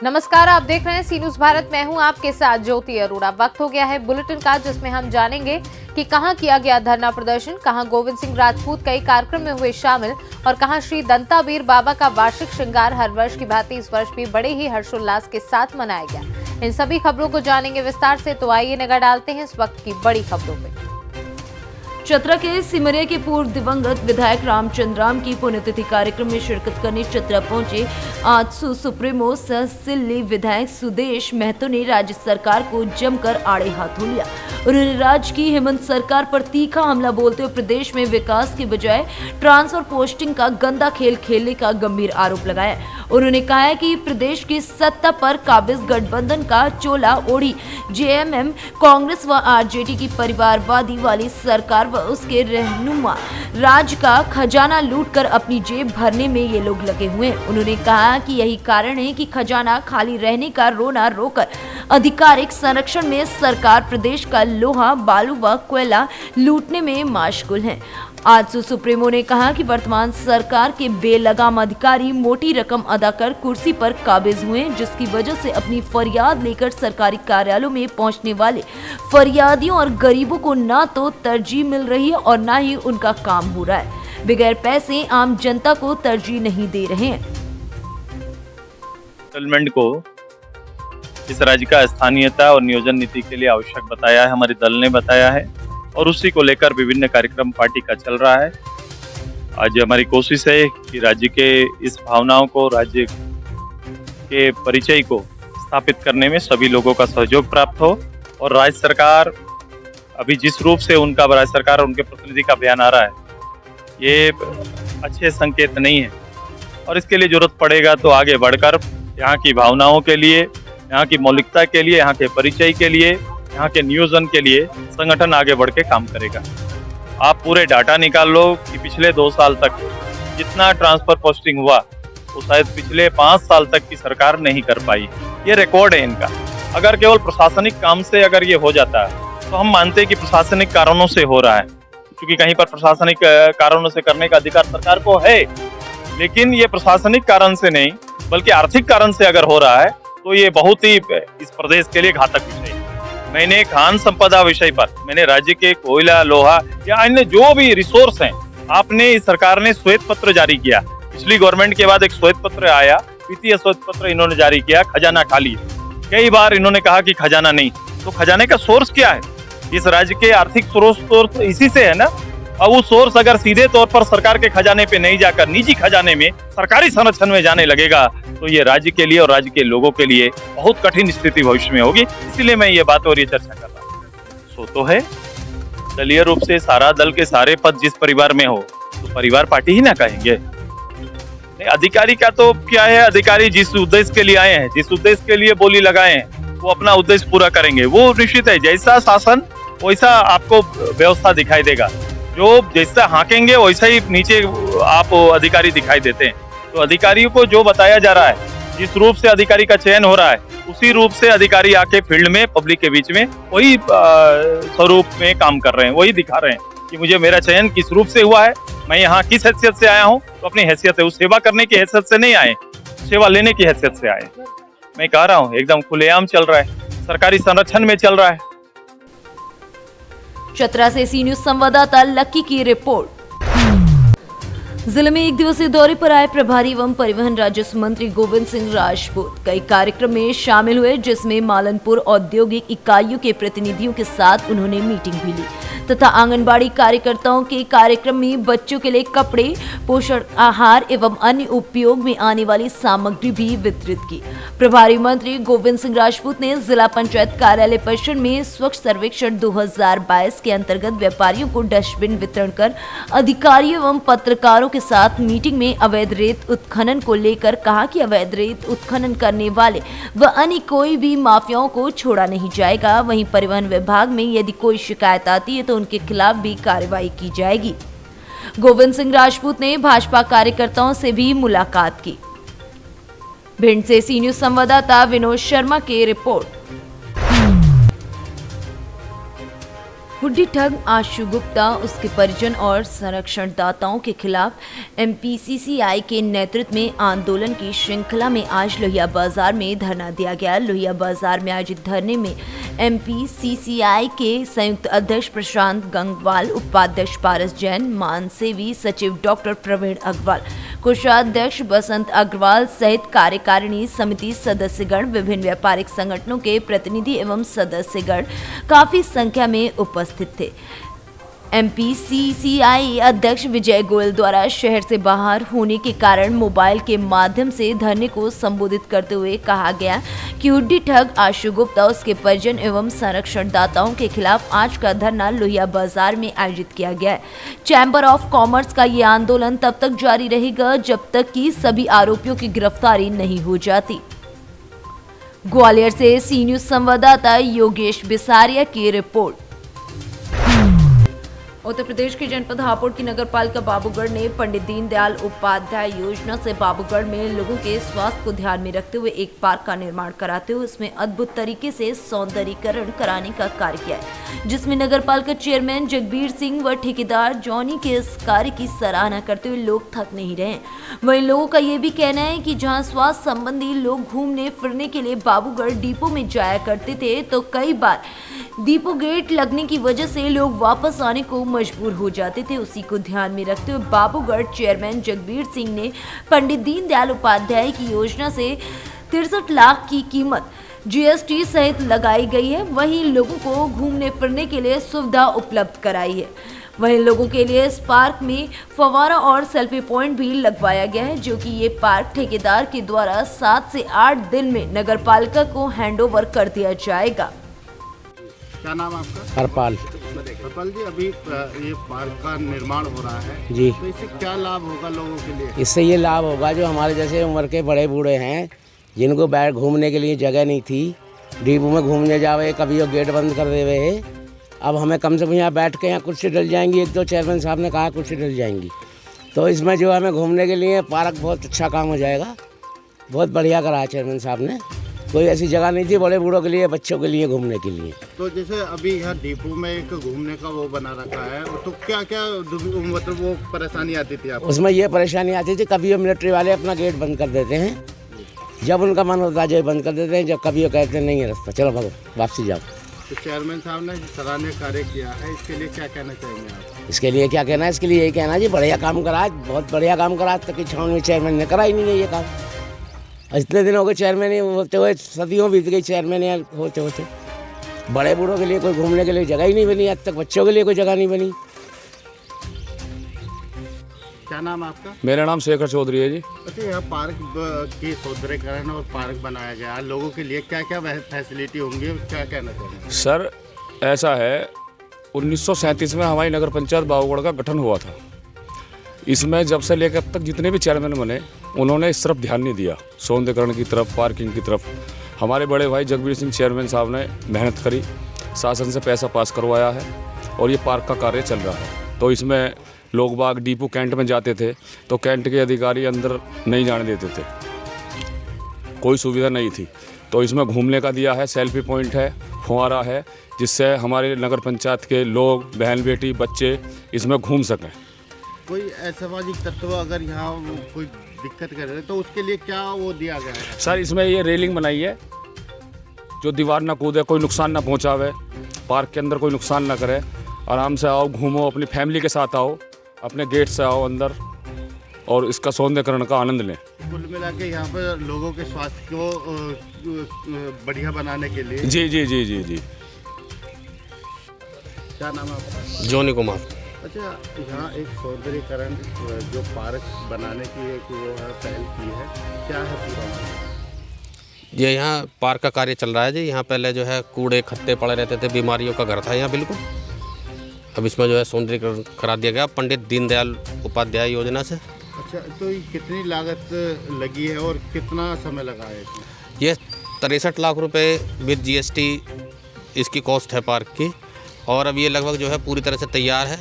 नमस्कार, आप देख रहे हैं सी न्यूज भारत। मैं हूं आपके साथ ज्योति अरोड़ा। वक्त हो गया है बुलेटिन का, जिसमें हम जानेंगे कि कहां किया गया धरना प्रदर्शन, कहां गोविंद सिंह राजपूत कई कार्यक्रम में हुए शामिल और कहां श्री दंतावीर बाबा का वार्षिक श्रृंगार हर वर्ष की भांति इस वर्ष भी बड़े ही हर्षोल्लास के साथ मनाया गया। इन सभी खबरों को जानेंगे विस्तार से, तो आइए नजर डालते हैं इस वक्त की बड़ी खबरों पे। चतरा के सिमरिया के पूर्व दिवंगत विधायक रामचंद्राम की पुण्यतिथि कार्यक्रम में शिरकत करने चतरा पहुंचे आजसू सुप्रीमो सह सिल्ली विधायक सुदेश महतो ने राज्य सरकार को जमकर आड़े हाथों लिया। उन्होंने राज्य की हेमंत सरकार पर तीखा हमला बोलते हुए प्रदेश में विकास के बजाय ट्रांसफर पोस्टिंग का गंदा खेल खेलने का गंभीर आरोप लगाया। उन्होंने कहा है कि प्रदेश की सत्ता पर काबिज गठबंधन का चोला ओढ़ी जेएमएम, कांग्रेस व आरजेडी की परिवारवादी वाली सरकार व उसके रहनुमा राज्य का खजाना लूटकर अपनी जेब भरने में ये लोग लगे हुए हैं। उन्होंने कहा कि यही कारण है कि खजाना खाली रहने का रोना रोकर आधिकारिक संरक्षण में सरकार प्रदेश का लोहा, बालू व कोयला लूटने में मशगूल है। आजसू सुप्रीमो ने कहा कि वर्तमान सरकार के बेलगाम अधिकारी मोटी रकम अदा कर कुर्सी पर काबिज हुए, जिसकी वजह से अपनी फरियाद लेकर सरकारी कार्यालयों में पहुंचने वाले फरियादियों और गरीबों को ना तो तरजीह मिल रही है और ना ही उनका काम हो रहा है। बगैर पैसे आम जनता को तरजीह नहीं दे रहे हैं। सेटलमेंट को इस राज्य का स्थानीयता और नियोजन नीति के लिए आवश्यक बताया है, हमारे दल ने बताया है और उसी को लेकर विभिन्न कार्यक्रम पार्टी का चल रहा है। आज हमारी कोशिश है कि राज्य के इस भावनाओं को, राज्य के परिचय को स्थापित करने में सभी लोगों का सहयोग प्राप्त हो और राज्य सरकार अभी जिस रूप से उनका राज्य सरकार और उनके प्रतिनिधि का बयान आ रहा है, ये अच्छे संकेत नहीं है और इसके लिए जरूरत पड़ेगा तो आगे बढ़कर यहाँ की भावनाओं के लिए, यहाँ की मौलिकता के लिए, यहाँ के परिचय के लिए, यहाँ के नियोजन के लिए संगठन आगे बढ़ के काम करेगा। आप पूरे डाटा निकाल लो कि पिछले 2 साल तक जितना ट्रांसफर पोस्टिंग हुआ वो शायद पिछले 5 साल तक की सरकार नहीं कर पाई। ये रिकॉर्ड है इनका। अगर केवल प्रशासनिक काम से अगर ये हो जाता है तो हम मानते हैं कि प्रशासनिक कारणों से हो रहा है, क्योंकि कहीं पर प्रशासनिक कारणों से करने का अधिकार सरकार को है, लेकिन ये प्रशासनिक कारण से नहीं बल्कि आर्थिक कारण से अगर हो रहा है तो ये बहुत ही इस प्रदेश के लिए घातक विषय है। मैंने खान संपदा विषय पर, मैंने राज्य के कोयला, लोहा या अन्य जो भी रिसोर्स हैं, आपने इस सरकार ने श्वेत पत्र जारी किया। पिछली गवर्नमेंट के बाद एक श्वेत पत्र आया, वित्तीय श्वेत पत्र इन्होंने जारी किया, खजाना खाली है। कई बार इन्होंने कहा कि खजाना नहीं, तो खजाने का सोर्स क्या है? इस राज्य के आर्थिक सोर्स इसी से है ना। अब वो सोर्स अगर सीधे तौर पर सरकार के खजाने पे नहीं जाकर निजी खजाने में, सरकारी संरक्षण में जाने लगेगा तो ये राज्य के लिए और राज्य के लोगों के लिए बहुत कठिन स्थिति भविष्य में होगी। इसीलिए मैं ये बात और ये चर्चा कर रहा हूँ। सो तो है दलीय रूप से सारा दल के सारे पद जिस परिवार में हो तो परिवार पार्टी ही ना कहेंगे। अधिकारी का तो क्या है, अधिकारी जिस उद्देश्य के लिए आए हैं, जिस उद्देश्य के लिए बोली लगाए हैं, वो अपना उद्देश्य पूरा करेंगे। वो निश्चित है, जैसा शासन वैसा आपको व्यवस्था दिखाई देगा। जो जैसा हाँकेंगे वैसा ही नीचे आप अधिकारी दिखाई देते हैं। तो अधिकारियों को जो बताया जा रहा है, जिस रूप से अधिकारी का चयन हो रहा है, उसी रूप से अधिकारी आके फील्ड में पब्लिक के बीच में वही स्वरूप में काम कर रहे हैं, वही दिखा रहे हैं कि मुझे मेरा चयन किस रूप से हुआ है, मैं यहाँ किस हैसियत से आया हूँ। तो अपनी हैसियत है, उस सेवा करने की हैसियत से नहीं आए, सेवा लेने की हैसियत से आए। मैं कह रहा हूँ एकदम खुलेआम चल रहा है, सरकारी संरक्षण में चल रहा है। चतरा से सी न्यूज संवाददाता लक्की की रिपोर्ट। जिले में एक दिवसीय दौरे पर आए प्रभारी एवं परिवहन राजस्व मंत्री गोविंद सिंह राजपूत कई कार्यक्रम में शामिल हुए, जिसमें मालनपुर औद्योगिक इकाइयों के प्रतिनिधियों के साथ उन्होंने मीटिंग भी ली तथा आंगनबाड़ी कार्यकर्ताओं के कार्यक्रम में बच्चों के लिए कपड़े, पोषण आहार एवं अन्य उपयोग में आने वाली सामग्री भी वितरित की। प्रभारी मंत्री गोविंद सिंह राजपूत ने जिला पंचायत कार्यालय परिसर में स्वच्छ सर्वेक्षण 2022 के अंतर्गत व्यापारियों को डस्टबिन वितरण कर अधिकारियों एवं पत्रकारों के साथ मीटिंग में अवैध रेत उत्खनन को लेकर कहा कि अवैध रेत उत्खनन करने वाले व अन्य कोई भी माफियाओं को छोड़ा नहीं जाएगा। वहीं परिवहन विभाग में यदि कोई शिकायत आती है तो उनके खिलाफ भी कार्रवाई की जाएगी। गोविंद सिंह राजपूत ने भाजपा कार्यकर्ताओं से भी मुलाकात की। भिंड से सी न्यूज संवाददाता विनोद शर्मा की रिपोर्ट। हुड्डी ठग आशु गुप्ता, उसके परिजन और संरक्षणदाताओं के खिलाफ एमपीसीसीआई के नेतृत्व में आंदोलन की श्रृंखला में आज लोहिया बाजार में धरना दिया गया। लोहिया बाजार में आयोजित धरने में एमपीसीसीआई के संयुक्त अध्यक्ष प्रशांत गंगवाल, उपाध्यक्ष पारस जैन, महासेवी सचिव डॉक्टर प्रवीण अग्रवाल, कोषाध्यक्ष बसंत अग्रवाल सहित कार्यकारिणी समिति सदस्यगण, विभिन्न व्यापारिक संगठनों के प्रतिनिधि एवं सदस्यगण काफी संख्या में उपस्थित थे। एमपीसीसीआई अध्यक्ष विजय गोयल द्वारा शहर से बाहर होने के कारण मोबाइल के माध्यम से धरने को संबोधित करते हुए कहा गया कि हुड्डी ठग आशु गुप्ता, उसके परिजन एवं संरक्षणदाताओं के खिलाफ आज का धरना लोहिया बाजार में आयोजित किया गया है। चैम्बर ऑफ कॉमर्स का ये आंदोलन तब तक जारी रहेगा जब तक कि सभी आरोपियों की गिरफ्तारी नहीं हो जाती। ग्वालियर से सी न्यूज संवाददाता योगेश बिसारिया की रिपोर्ट। उत्तर प्रदेश के जनपद हापुड़ की नगर पालिका बाबूगढ़ ने पंडित दीनदयाल उपाध्याय योजना से बाबूगढ़ में लोगों के स्वास्थ्य को ध्यान में रखते हुए एक पार्क का निर्माण कराते हुए उसमें अद्भुत तरीके से सौंदर्यीकरण कराने का कार्य किया है, जिसमें नगर पालिका चेयरमैन जगबीर सिंह व ठेकेदार जॉनी के इस कार्य की सराहना करते हुए लोग थक नहीं रहे। वहीं लोगों का ये भी कहना है कि जहाँ स्वास्थ्य संबंधी लोग घूमने फिरने के लिए बाबूगढ़ डिपो में जाया करते थे, तो कई बार डिपो गेट लगने की वजह से लोग वापस आने को मजबूर हो जाते थे। उसी को ध्यान में रखते हुए बाबूगढ़ चेयरमैन जगबीर सिंह ने पंडित दीनदयाल उपाध्याय की योजना से 63 लाख की कीमत जीएसटी सहित लगाई गई है। वहीं लोगों को घूमने फिरने के लिए सुविधा उपलब्ध कराई है। वहीं लोगों के लिए इस पार्क में फव्वारा और सेल्फी पॉइंट भी लगवाया गया है, जो कि ये पार्क ठेकेदार के द्वारा 7 से 8 दिन में नगर पालिका को हैंडओवर कर दिया जाएगा। क्या नाम है आपका? हरपाल जी, अभी ये पार्क का निर्माण हो रहा है जी। तो इससे क्या लाभ होगा लोगों के लिए? इससे ये लाभ होगा जो हमारे जैसे उम्र के बड़े बूढ़े हैं, जिनको बैठ घूमने के लिए जगह नहीं थी, डिपो में घूमने जावे, कभी वो गेट बंद कर देवे है, अब हमें कम से कम यहाँ बैठ के यहाँ कुर्सी डल जाएंगी। 1-2 चेयरमैन साहब ने कहा कुर्सी डल जाएंगी, तो इसमें जो हमें घूमने के लिए पार्क बहुत अच्छा काम हो जाएगा। बहुत बढ़िया करा चेयरमैन साहब ने। कोई ऐसी जगह नहीं थी बड़े बूढ़ों के लिए, बच्चों के लिए घूमने के लिए। तो जैसे अभी यहाँ डिपो में एक घूमने का वो बना रखा है, तो क्या क्या मतलब वो परेशानी आती थी आपको? उसमें ये परेशानी आती थी, कभी वो मिलिट्री वाले अपना गेट बंद कर देते हैं, जब उनका मन होता है जो बंद कर देते हैं, जब कभी वो कहते हैं नहीं है रास्ता, चलो भागो वापसी जाओ। तो चेयरमैन साहब ने सराहनीय कार्य किया है, इसके लिए क्या कहना चाहेंगे आप? इसके लिए क्या कहना है? इसके लिए यही कहना है जी बढ़िया काम करा, बहुत बढ़िया काम करा। आज तक की छावन में चेयरमैन ने करा ही नहीं है ये काम। इतने दिन हो गए चेयरमैन होते हुए, सदियों बीत गई चेयरमैन होते होते। बड़े बूढ़ों के लिए कोई घूमने के लिए जगह ही नहीं बनी, आज तक बच्चों के लिए कोई जगह नहीं बनी। क्या नाम है आपका? मेरा नाम शेखर चौधरी है जी। अच्छा, यहाँ पार्क की सौंदर्यीकरण और पार्क बनाया गया है, लोगों के लिए क्या क्या फैसिलिटी होंगी, क्या कहना चाहिए? सर ऐसा है, 1937 में हमारी नगर पंचायत बाबूगढ़ का गठन हुआ था। इसमें जब से लेकर अब तक जितने भी चेयरमैन बने, उन्होंने इस तरफ ध्यान नहीं दिया, सौंदर्यीकरण की तरफ, पार्किंग की तरफ। हमारे बड़े भाई जगबीर सिंह चेयरमैन साहब ने मेहनत करी, शासन से पैसा पास करवाया है और ये पार्क का कार्य चल रहा है। तो इसमें लोग बाग डिपो कैंट में जाते थे, तो कैंट के अधिकारी अंदर नहीं जाने देते थे, कोई सुविधा नहीं थी। तो इसमें घूमने का दिया है, सेल्फी पॉइंट है, फुहारा है, जिससे हमारे नगर पंचायत के लोग, बहन बेटी, बच्चे इसमें घूम सकें। कोई असामाजिक तत्व अगर यहाँ कोई दिक्कत कर रहे तो उसके लिए क्या वो दिया गया है? सर इसमें ये रेलिंग बनाई है, जो दीवार ना कूदे, कोई नुकसान ना पहुँचावे, पार्क के अंदर कोई नुकसान ना करे। आराम से आओ, घूमो, अपनी फैमिली के साथ आओ, अपने गेट से आओ अंदर और इसका सौंदर्यीकरण का आनंद लें। कुल मिला के यहाँ पर लोगों के स्वास्थ्य को बढ़िया बनाने के लिए। जी जी जी जी जी। क्या नाम है आपका? जोनी कुमार। अच्छा, यहाँ एक सौंदर्यीकरण जो पार्क बनाने की एक वो है पहल की है, क्या है पूरा? ये यहाँ पार्क का कार्य चल रहा है जी। यहाँ पहले जो है कूड़े खत्ते पड़े रहते थे, बीमारियों का घर था यहाँ बिल्कुल। अब इसमें जो है सौंदर्यीकरण करा दिया गया पंडित दीनदयाल उपाध्याय योजना से। अच्छा, तो ये कितनी लागत लगी है और कितना समय लगा है इसमें? ये 63 लाख रुपए विद जीएसटी इसकी कॉस्ट है पार्क की, और अब ये लगभग जो है पूरी तरह से तैयार है।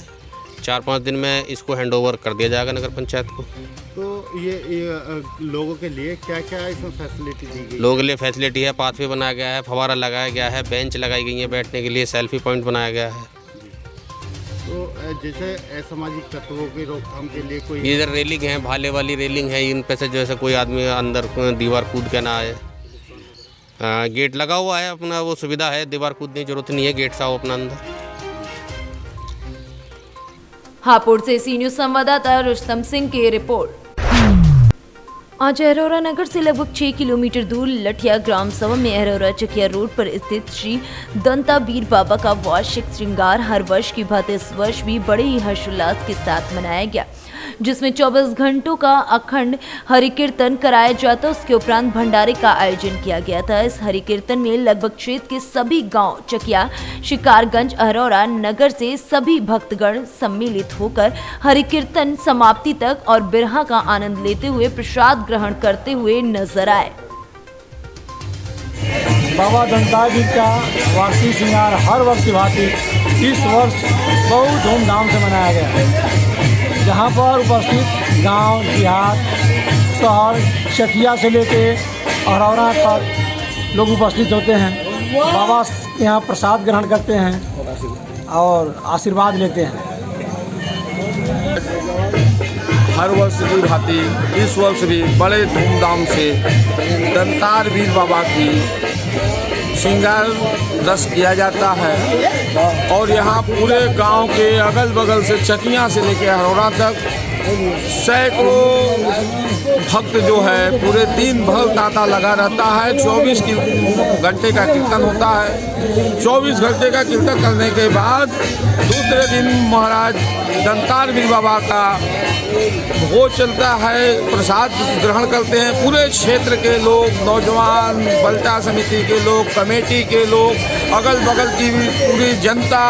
4-5 दिन में इसको हैंडओवर कर दिया जाएगा नगर पंचायत को। तो ये लोगों के लिए क्या क्या इसमें फैसिलिटी दी गई? लोगों के लिए फैसिलिटी है, पाथवे बनाया गया है, फव्वारा लगाया गया है, बेंच लगाई गई है बैठने के लिए, सेल्फी पॉइंट बनाया गया है। तो जैसे असामाजिक तत्वों की रोकथाम के लिए कोई इधर रेलिंग है, भाले वाली रेलिंग है, इन पे से जैसे कोई आदमी अंदर दीवार कूद के ना आए। गेट लगा हुआ है, अपना वो सुविधा है, दीवार कूदने की जरूरत नहीं है, गेट से आओ अपना अंदर। हापुड़ से सी न्यूज संवाददाता रुस्तम सिंह की रिपोर्ट। आज अरोरा नगर से लगभग 6 किलोमीटर दूर लठिया ग्राम सभा में अरोरा चकिया रोड पर स्थित श्री दंतावीर बाबा का वार्षिक श्रृंगार हर वर्ष की भांति इस वर्ष भी बड़े ही हर्षोल्लास के साथ मनाया गया, जिसमें 24 घंटों का अखंड हरि कीर्तन कराया जाता। उसके उपरांत भंडारे का आयोजन किया गया था। इस हरि कीर्तन में लगभग क्षेत्र के सभी गांव चकिया, शिकारगंज, अरोरा नगर से सभी भक्तगण सम्मिलित होकर हरि कीर्तन समाप्ति तक और बिरहा का आनंद लेते हुए प्रसाद ग्रहण करते हुए नजर आए। बाबा दंतावीर का वार्षिक श्रृंगार हर वर्ष की भांति इस वर्ष बहुत धूमधाम से मनाया गया, जहाँ पर उपस्थित गांव, देहात, शहर, चकिया से लेके अरोरा तक लोग उपस्थित होते हैं। बाबा यहाँ प्रसाद ग्रहण करते हैं और आशीर्वाद लेते हैं। हर वर्ष की भांति इस वर्ष भी बड़े धूमधाम से दंतावीर बाबा की श्रृंगार रस किया जाता है और यहाँ पूरे गांव के अगल बगल से चकिया से लेकर अरोरा तक सैकड़ों भक्त जो है पूरे दिन भर तांता लगा रहता है। 24 घंटे का कीर्तन होता है। 24 घंटे का कीर्तन करने के बाद दूसरे दिन महाराज दंतावीर बाबा का भोज चलता है, प्रसाद ग्रहण करते हैं। पूरे क्षेत्र के लोग, नौजवान, बल्टा समिति के लोग, कमेटी के लोग, अगल बगल की पूरी जनता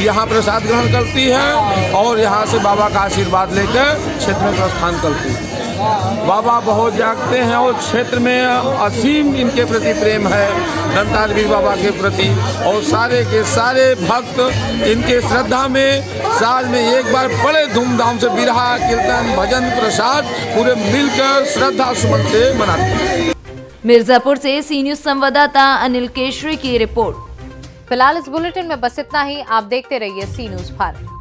यहाँ प्रसाद ग्रहण करती है और यहाँ से बाबा का आशीर्वाद लेकर क्षेत्र में प्रस्थान करती है। बाबा बहुत जागते हैं और क्षेत्र में असीम इनके प्रति प्रेम है, दंतावीर बाबा के प्रति, और सारे के सारे भक्त इनके श्रद्धा में साल में एक बार बड़े धूमधाम से बिरहा, कीर्तन, भजन, प्रसाद पूरे मिलकर श्रद्धा सुमन से मनाते हैं। मिर्जापुर से सी न्यूज संवाददाता अनिल केशरी की रिपोर्ट। फिलहाल इस बुलेटिन में बस इतना ही। आप देखते रहिए सी न्यूज भारत।